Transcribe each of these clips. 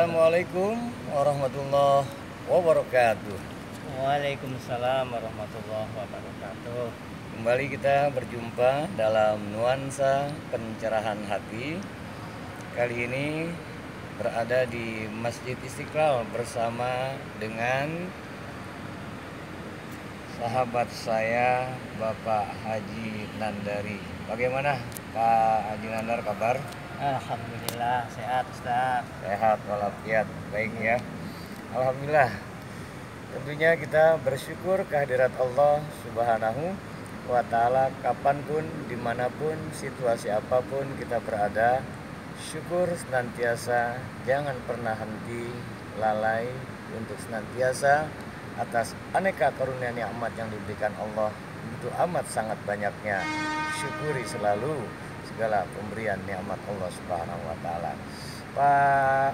Assalamualaikum warahmatullahi wabarakatuh. Waalaikumsalam warahmatullahi wabarakatuh. Kembali kita berjumpa dalam nuansa pencerahan hati. Kali ini berada di Masjid Istiqlal bersama dengan sahabat saya, Bapak Haji Nandari. Bagaimana Pak Haji Nandar kabar? Alhamdulillah sehat Ustaz. Sehat walafiat, baik ya. Alhamdulillah. Tentunya kita bersyukur kehadirat Allah Subhanahu wa Ta'ala kapanpun, dimanapun, situasi apapun kita berada. Syukur senantiasa, jangan pernah henti, lalai untuk senantiasa atas aneka karunia nikmat yang diberikan Allah. Itu amat sangat banyaknya. Syukuri selalu segala pemberian nikmat Allah Subhanahu wa Ta'ala. Pak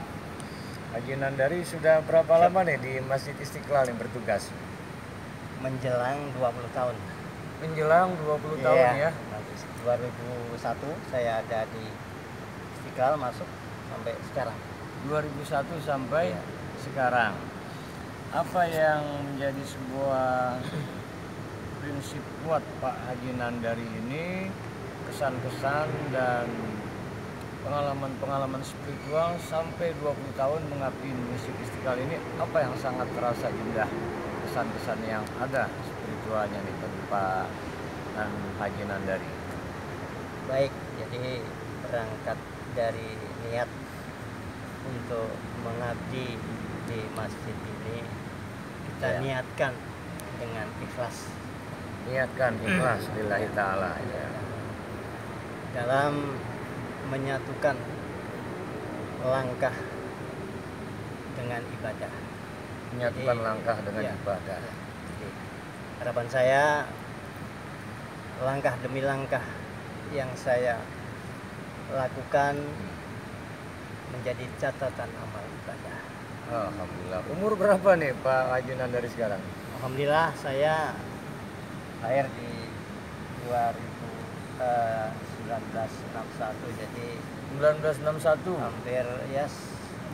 Haji Nandari sudah berapa lama nih di Masjid Istiqlal yang bertugas? Menjelang 20 tahun. Menjelang 20 tahun ya. 2001 saya ada di Istiqlal masuk sampai sekarang. 2001 sampai sekarang. Apa yang menjadi sebuah prinsip kuat Pak Haji Nandari ini, kesan-kesan dan pengalaman-pengalaman spiritual sampai 20 tahun mengabdi di Masjid Istiqlal ini, apa yang sangat terasa indah, kesan-kesan yang ada spiritualnya nih bagi Pak Haji Nandari? Baik, jadi berangkat dari niat untuk mengabdi di masjid ini, kita niatkan dengan ikhlas. Niatkan ikhlas lillahi ta'ala ya. Dalam menyatukan langkah dengan ibadah. Menyatukan langkah dengan ibadah. Jadi, harapan saya langkah demi langkah yang saya lakukan menjadi catatan amal ibadah. Alhamdulillah. Umur berapa nih Pak Haji Nandari sekarang? Alhamdulillah saya lahir di 1961, jadi 1961. hampir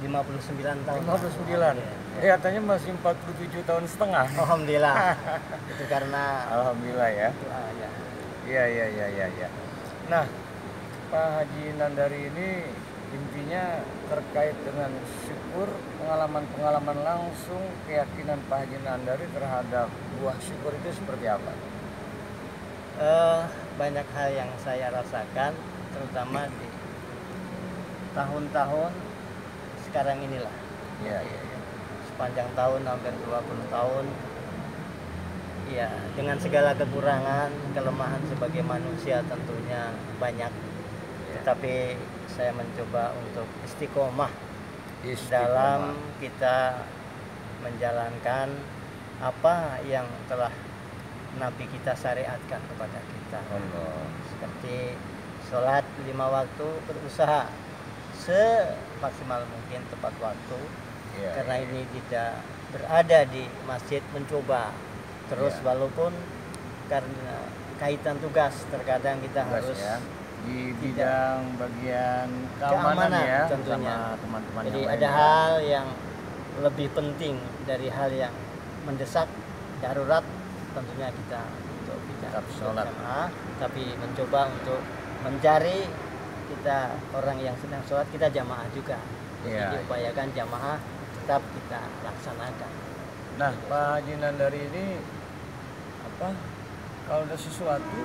59 tahun. 59. Katanya masih 47 tahun setengah. Alhamdulillah. Itu karena Alhamdulillah ya. doanya. Iya. Nah, Pak Haji Nandari ini intinya terkait dengan syukur, pengalaman-pengalaman langsung, keyakinan Pak Haji Nandari terhadap buah syukur itu seperti apa? Banyak hal yang saya rasakan, terutama di tahun-tahun sekarang inilah. Iya. Sepanjang tahun, hampir 20 tahun. Ya, dengan segala kekurangan, kelemahan sebagai manusia tentunya banyak. Tetapi saya mencoba untuk istiqomah dalam kita menjalankan apa yang telah Nabi kita syariatkan kepada kita. Seperti sholat 5 waktu, berusaha semaksimal mungkin tepat waktu. Karena ini tidak berada di masjid, mencoba terus walaupun karena kaitan tugas terkadang kita harus di bidang bagian keamanan ya, tentunya. Sama teman-teman. Jadi yang ada lain hal yang lebih penting dari hal yang mendesak, darurat, tentunya kita untuk tetap sholat, tapi mencoba untuk mencari kita orang yang sedang sholat, kita jamaah juga. Jadi upayakan jamaah tetap kita laksanakan. Nah, Pak Haji Nandari ini kalau ada sesuatu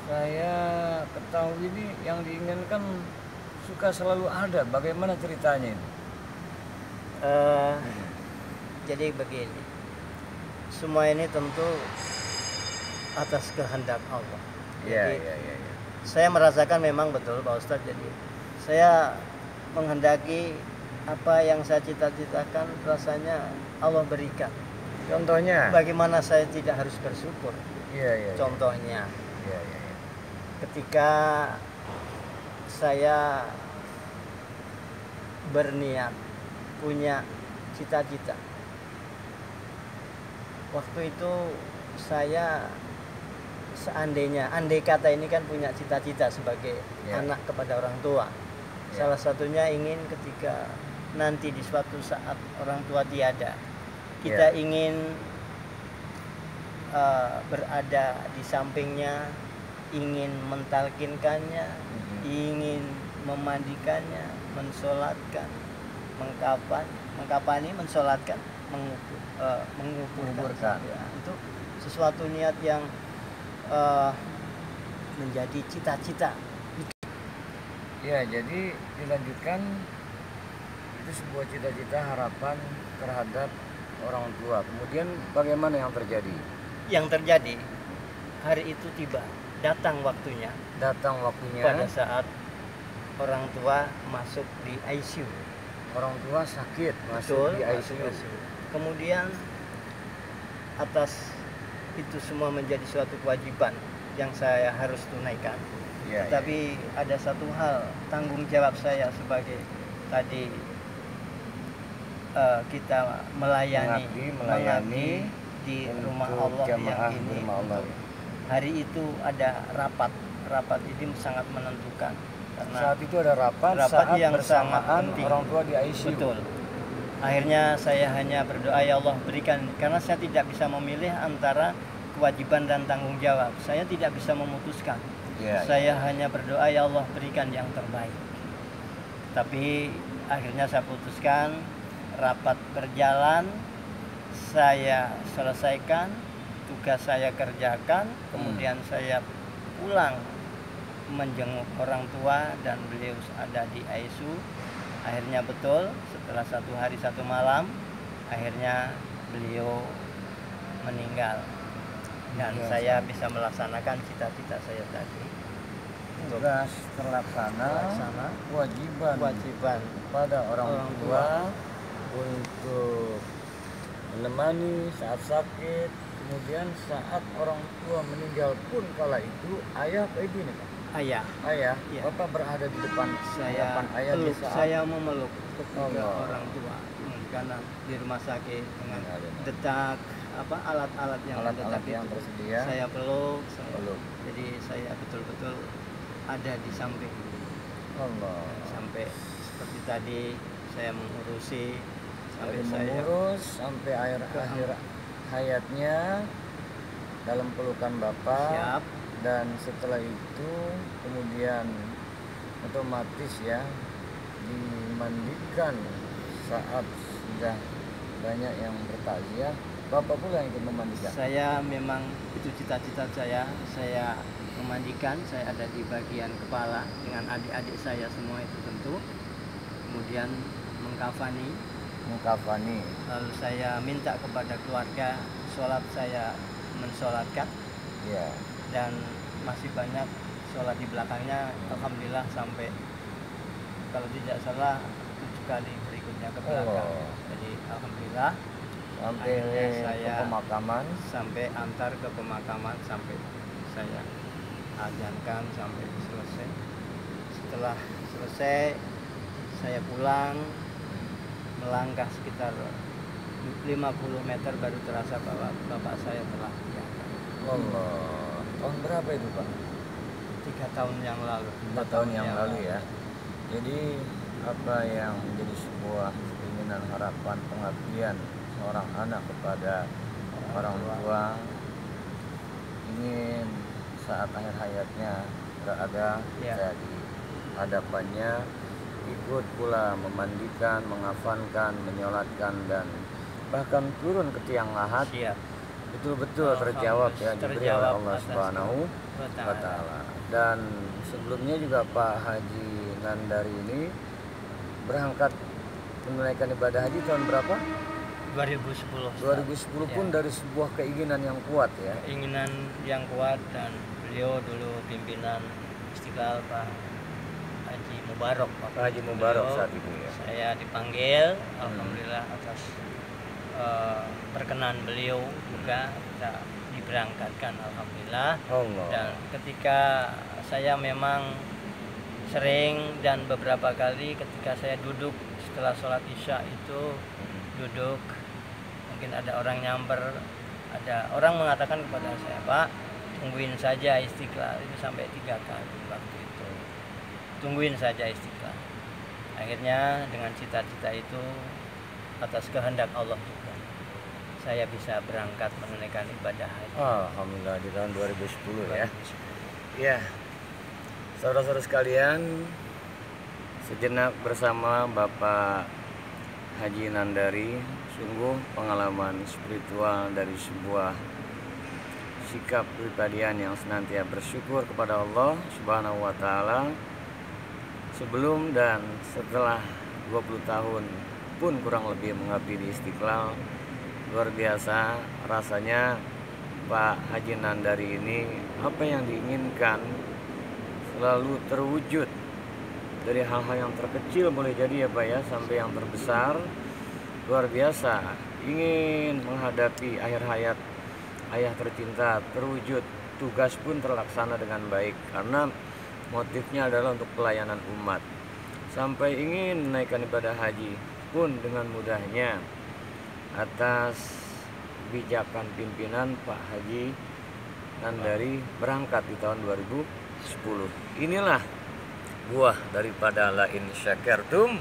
saya ketahui ini yang diinginkan suka selalu ada. Bagaimana ceritanya ini? Jadi begini, semua ini tentu atas kehendak Allah. Jadi saya merasakan memang betul Pak Ustadz. Jadi saya menghendaki apa yang saya cita-citakan, rasanya Allah berikan. Contohnya? Bagaimana saya tidak harus bersyukur? Contohnya, ketika saya berniat punya cita-cita, waktu itu saya andai kata ini kan punya cita-cita sebagai anak kepada orang tua, Salah satunya ingin ketika nanti di suatu saat orang tua tiada, kita ingin berada di sampingnya, ingin mentalkinkannya, ingin memandikannya, mensolatkan, mengkapani, mensolatkan, menguburkan. Ya, itu sesuatu niat yang menjadi cita-cita. Ya, jadi dilanjutkan, itu sebuah cita-cita, harapan terhadap orang tua. Kemudian bagaimana yang terjadi? Yang terjadi, hari itu tiba, datang waktunya. Pada saat orang tua masuk di ICU. Orang tua sakit, masuk di ICU. Kemudian atas itu semua menjadi suatu kewajiban yang saya harus tunaikan. Tetapi ada satu hal, tanggung jawab saya sebagai tadi kita melayani di rumah Allah yang ini. Hari itu ada rapat ini sangat menentukan. Karena saat itu ada rapat saat yang bersamaan sangat orang tua di ICU. Betul. Akhirnya saya hanya berdoa, ya Allah berikan, karena saya tidak bisa memilih antara kewajiban dan tanggung jawab. Saya tidak bisa memutuskan. Saya hanya berdoa, ya Allah berikan yang terbaik. Tapi akhirnya saya putuskan, rapat berjalan, saya selesaikan, tugas saya kerjakan, kemudian saya pulang menjenguk orang tua dan beliau ada di ICU. Akhirnya betul, setelah 1 hari 1 malam, akhirnya beliau meninggal. Dan saya bisa melaksanakan cita-cita saya tadi. Tugas terlaksana, kewajiban pada orang tua untuk menemani saat sakit. Kemudian saat orang tua meninggal pun kala itu ayah apa ibu nih Pak? Ayah. Ya. Bapak berada di depan ayah di saat saya memeluk ketiga orang tua karena di rumah sakit dengan detak alat-alat yang tersedia. Saya peluk. Jadi saya betul-betul ada di samping. Sampai seperti tadi saya mengurusi sampai akhir hayatnya dalam pelukan Bapak. Siap. Dan setelah itu kemudian otomatis dimandikan saat sudah banyak yang bertakziah. Bapak pula yang ikut memandikan? Saya memang itu cita-cita saya memandikan. Saya ada di bagian kepala dengan adik-adik saya semua itu tentu. Kemudian mengkafani. Lalu saya minta kepada keluarga sholat, saya mensolatkan. Dan masih banyak sholat di belakangnya, alhamdulillah sampai kalau tidak salah 7 kali berikutnya ke belakang. Jadi alhamdulillah sampai saya ke pemakaman, sampai antar ke pemakaman, sampai saya azankan sampai selesai. Setelah selesai saya pulang, melangkah sekitar 50 meter baru terasa bahwa bapak saya telah tiada. Tahun berapa itu Pak? 3 tahun yang lalu. 3 tahun yang lalu ya. Jadi apa yang menjadi sebuah keinginan, harapan, pengabdian seorang anak kepada orang tua, ingin saat akhir hayatnya berada di hadapannya, ikut pula memandikan, mengafankan, menyolatkan, dan bahkan turun ke tiang lahat. Betul-betul terjawab oleh Allah Subhanahu wa Ta'ala. Dan sebelumnya juga Pak Haji Nandari ini berangkat menunaikan ibadah haji tahun berapa? 2010 pun dari sebuah keinginan yang kuat ya. Keinginan yang kuat, dan beliau dulu pimpinan Istiqlal Pak Haji Mubarok. Pak Haji Mubarok saat itu ya. Saya dipanggil, alhamdulillah atas perkenan beliau juga kita diberangkatkan, alhamdulillah. Dan ketika saya memang sering dan beberapa kali ketika saya duduk setelah sholat isya itu duduk, mungkin ada orang nyamper, ada orang mengatakan kepada saya, Pak, tungguin saja Istiqlal. Itu sampai 3 kali waktu itu, tungguin saja Istiqlal. Akhirnya dengan cita-cita itu atas kehendak Allah juga saya bisa berangkat menunaikan ibadah haji. Alhamdulillah di tahun 2010 ya. Ya, saudara-saudara sekalian, sejenak bersama Bapak Haji Nandari, sungguh pengalaman spiritual dari sebuah sikap kepribadian yang senantiasa bersyukur kepada Allah Subhanahu wa taala sebelum dan setelah 20 tahun pun kurang lebih mengabdi di Istiqlal. Luar biasa rasanya Pak Haji Nandari ini, apa yang diinginkan selalu terwujud, dari hal-hal yang terkecil boleh jadi ya Pak ya, sampai yang terbesar. Luar biasa, ingin menghadapi akhir hayat ayah tercinta terwujud, tugas pun terlaksana dengan baik karena motifnya adalah untuk pelayanan umat. Sampai ingin menaikkan ibadah haji pun dengan mudahnya atas kebijakan pimpinan Pak Haji Nandari berangkat di tahun 2010. Inilah buah daripada la in syakartum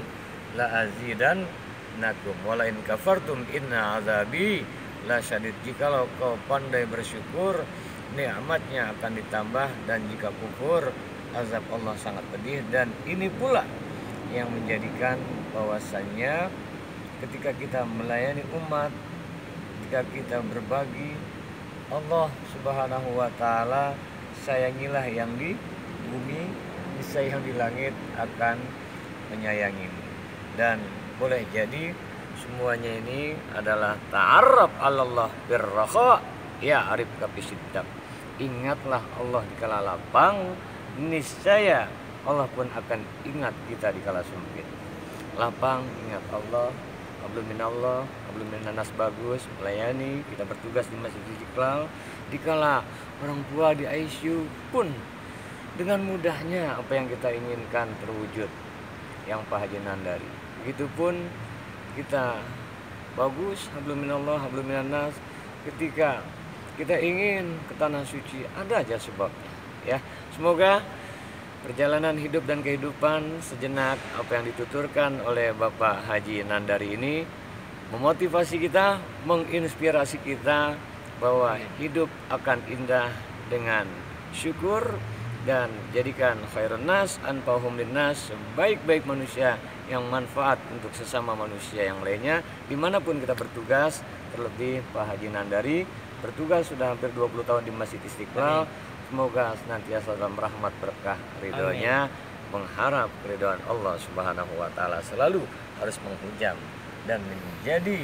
la azidannakum wa la in kafartum inna azabi la syadid. Jikalau kau pandai bersyukur, nikmatnya akan ditambah, dan jika kufur, azab Allah sangat pedih. Dan ini pula yang menjadikan bahwasannya ketika kita melayani umat, ketika kita berbagi, Allah Subhanahu wa taala sayangilah yang di bumi, niscaya yang di langit akan menyayangimu. Dan boleh jadi semuanya ini adalah ta'arraf 'alallah birraha ya arif kafisiddak. Ingatlah Allah di kala lapang, niscaya Allah pun akan ingat kita di kala sempit. Lapang ingat Allah, hablum minallah, hablum minannas, bagus melayani, kita bertugas di Masjid Istiqlal. Dikala orang tua di ICU pun dengan mudahnya apa yang kita inginkan terwujud, yang Pak Haji Nandari. Begitupun kita bagus, hablum minallah, hablum minannas, ketika kita ingin ke tanah suci, ada aja sebabnya ya. Semoga perjalanan hidup dan kehidupan sejenak apa yang dituturkan oleh Bapak Haji Nandari ini memotivasi kita, menginspirasi kita bahwa hidup akan indah dengan syukur, dan jadikan khairun nas anfa'uhum linnas, sebaik-baik manusia yang manfaat untuk sesama manusia yang lainnya dimanapun kita bertugas. Terlebih Pak Haji Nandari bertugas sudah hampir 20 tahun di Masjid Istiqlal. Semoga senantiasa dalam rahmat berkah ridhonya. Mengharap keridhaan Allah Subhanahu wa taala selalu harus menghujam dan menjadi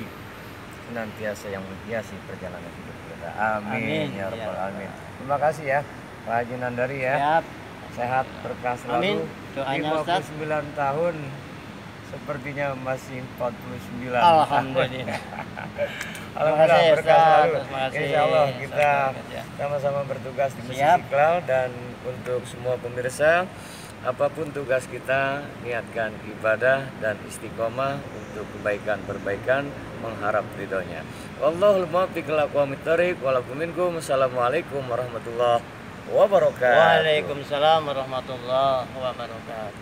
senantiasa yang menghiasi perjalanan hidup kita. Amin ya rabbal alamin. Terima kasih ya Pak Haji Nandari ya. Siap. Sehat berkah selalu. Doanya 59 tahun sepertinya masih 49. Alhamdulillah. Alhamdulillah berkah selalu. Insya Allah kita ya. sama-sama bertugas di Masjid Siap. Istiqlal. Dan untuk semua pemirsa, apapun tugas kita, niatkan ibadah dan istiqomah untuk kebaikan-perbaikan, mengharap ridhonya. Wallahul muwaffiq ila aqwamit thoriq. Walakum minkum. Assalamualaikum warahmatullahi wabarakatuh. Waalaikumsalam warahmatullahi wabarakatuh.